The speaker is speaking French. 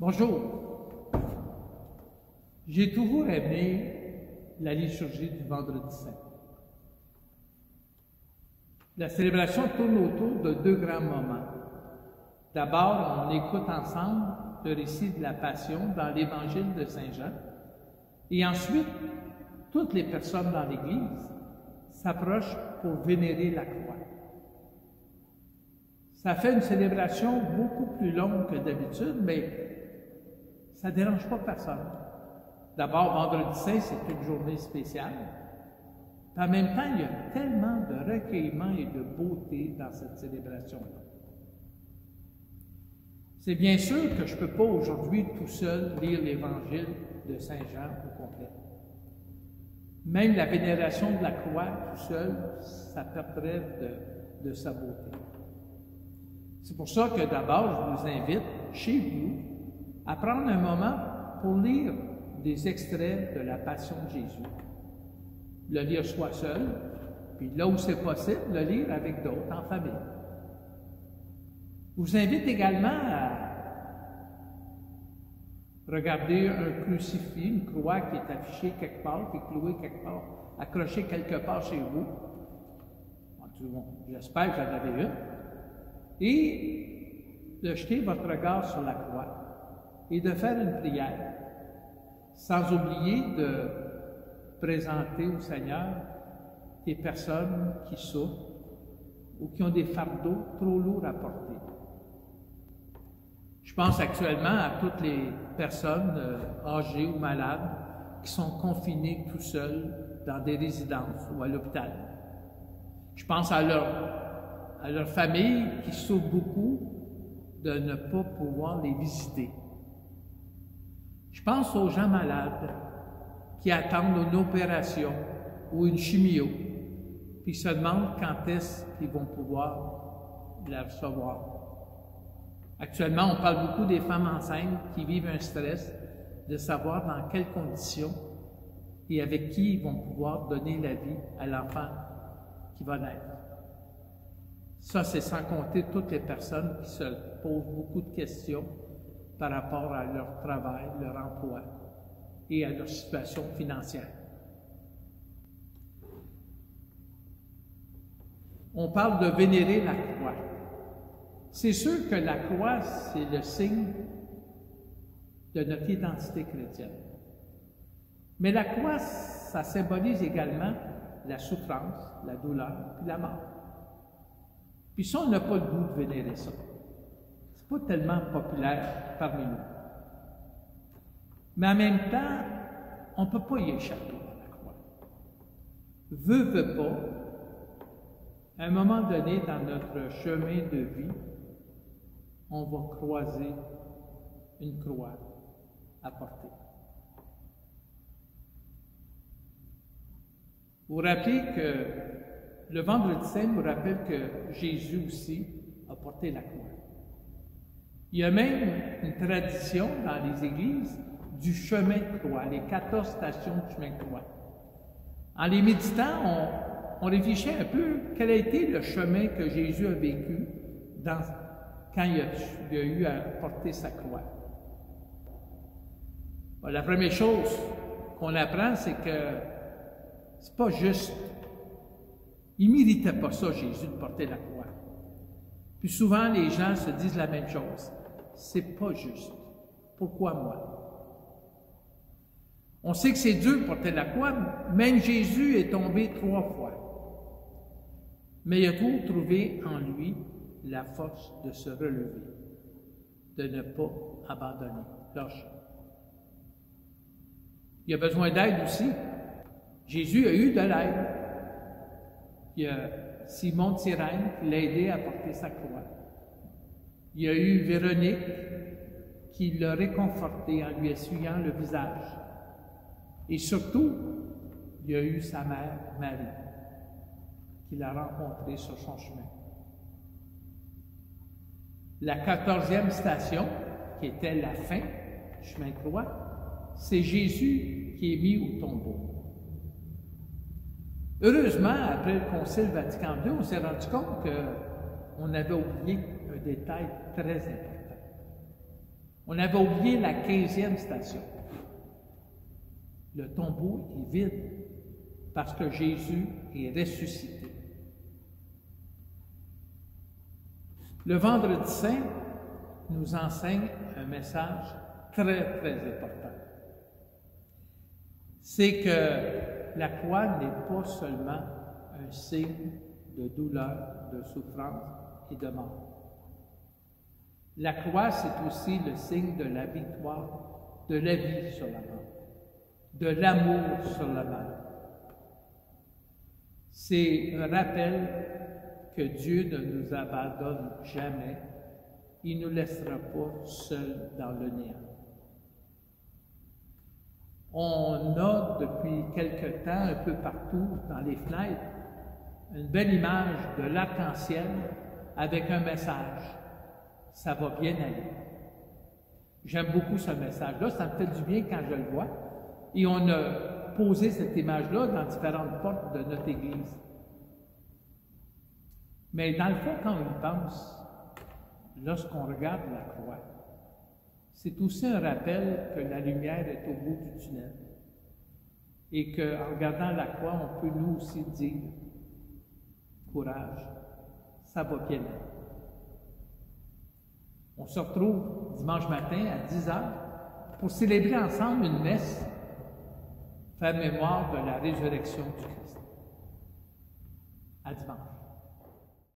Bonjour. J'ai toujours aimé la liturgie du Vendredi Saint. La célébration tourne autour de deux grands moments. D'abord, on écoute ensemble le récit de la Passion dans l'Évangile de Saint Jean. Et ensuite, toutes les personnes dans l'Église s'approchent pour vénérer la croix. Ça fait une célébration beaucoup plus longue que d'habitude, mais ça ne dérange pas personne. D'abord, Vendredi Saint, c'est une journée spéciale. En même temps, il y a tellement de recueillement et de beauté dans cette célébration-là. C'est bien sûr que je ne peux pas aujourd'hui tout seul lire l'Évangile de Saint Jean au complet. Même la vénération de la croix tout seul, ça perdrait de sa beauté. C'est pour ça que d'abord, je vous invite, chez vous, à prendre un moment pour lire des extraits de la Passion de Jésus. Le lire soit seul, puis là où c'est possible, le lire avec d'autres, en famille. Je vous invite également à regarder un crucifix, une croix qui est affichée quelque part, qui est clouée quelque part, accrochée quelque part chez vous. J'espère que vous en avez une. Et de jeter votre regard sur la croix et de faire une prière, sans oublier de présenter au Seigneur des personnes qui souffrent ou qui ont des fardeaux trop lourds à porter. Je pense actuellement à toutes les personnes âgées ou malades qui sont confinées tout seuls dans des résidences ou à l'hôpital. Je pense à leur famille qui souffre beaucoup de ne pas pouvoir les visiter. Je pense aux gens malades qui attendent une opération ou une chimio, puis se demandent quand est-ce qu'ils vont pouvoir la recevoir. Actuellement, on parle beaucoup des femmes enceintes qui vivent un stress de savoir dans quelles conditions et avec qui ils vont pouvoir donner la vie à l'enfant qui va naître. Ça, c'est sans compter toutes les personnes qui se posent beaucoup de questions par rapport à leur travail, leur emploi et à leur situation financière. On parle de vénérer la croix. C'est sûr que la croix, c'est le signe de notre identité chrétienne. Mais la croix, ça symbolise également la souffrance, la douleur et la mort. Puis ça, on n'a pas le goût de vénérer ça. C'est pas tellement populaire parmi nous. Mais en même temps, on ne peut pas y échapper à la croix. Veut pas, à un moment donné dans notre chemin de vie, on va croiser une croix à porter. Vous vous rappelez que le Vendredi Saint nous rappelle que Jésus aussi a porté la croix. Il y a même une tradition dans les églises du chemin de croix, les 14 stations du chemin de croix. En les méditant, on réfléchit un peu quel a été le chemin que Jésus a vécu quand il a eu à porter sa croix. Bon, la première chose qu'on apprend, c'est que c'est pas juste. Il ne méritait pas ça, Jésus, de porter la croix. Puis souvent, les gens se disent la même chose. C'est pas juste. Pourquoi moi? On sait que c'est dur de porter la croix. Même Jésus est tombé 3 fois. Mais il a toujours trouvé en lui la force de se relever, de ne pas abandonner, lâcher. Il a besoin d'aide aussi. Jésus a eu de l'aide. Il y a Simon de Cyrène qui l'a aidé à porter sa croix. Il y a eu Véronique qui l'a réconforté en lui essuyant le visage. Et surtout, il y a eu sa mère, Marie, qui l'a rencontré sur son chemin. La 14e station, qui était la fin du chemin de croix, c'est Jésus qui est mis au tombeau. Heureusement, après le Concile Vatican II, on s'est rendu compte qu'on avait oublié un détail très important. On avait oublié la 15e station. Le tombeau est vide parce que Jésus est ressuscité. Le Vendredi saint nous enseigne un message très, très important. C'est que la croix n'est pas seulement un signe de douleur, de souffrance et de mort. La croix, c'est aussi le signe de la victoire, de la vie sur la mort, de l'amour sur la mort. C'est un rappel que Dieu ne nous abandonne jamais. Il ne nous laissera pas seuls dans le néant. On a depuis quelque temps, un peu partout dans les fenêtres, une belle image de l'arc-en-ciel avec un message. Ça va bien aller. J'aime beaucoup ce message-là, ça me fait du bien quand je le vois. Et on a posé cette image-là dans différentes portes de notre Église. Mais dans le fond, quand on y pense, lorsqu'on regarde la croix, c'est aussi un rappel que la lumière est au bout du tunnel. Et qu'en regardant la croix, on peut nous aussi dire, courage, ça va bien aller. On se retrouve dimanche matin à 10h pour célébrer ensemble une messe, faire mémoire de la résurrection du Christ. À dimanche.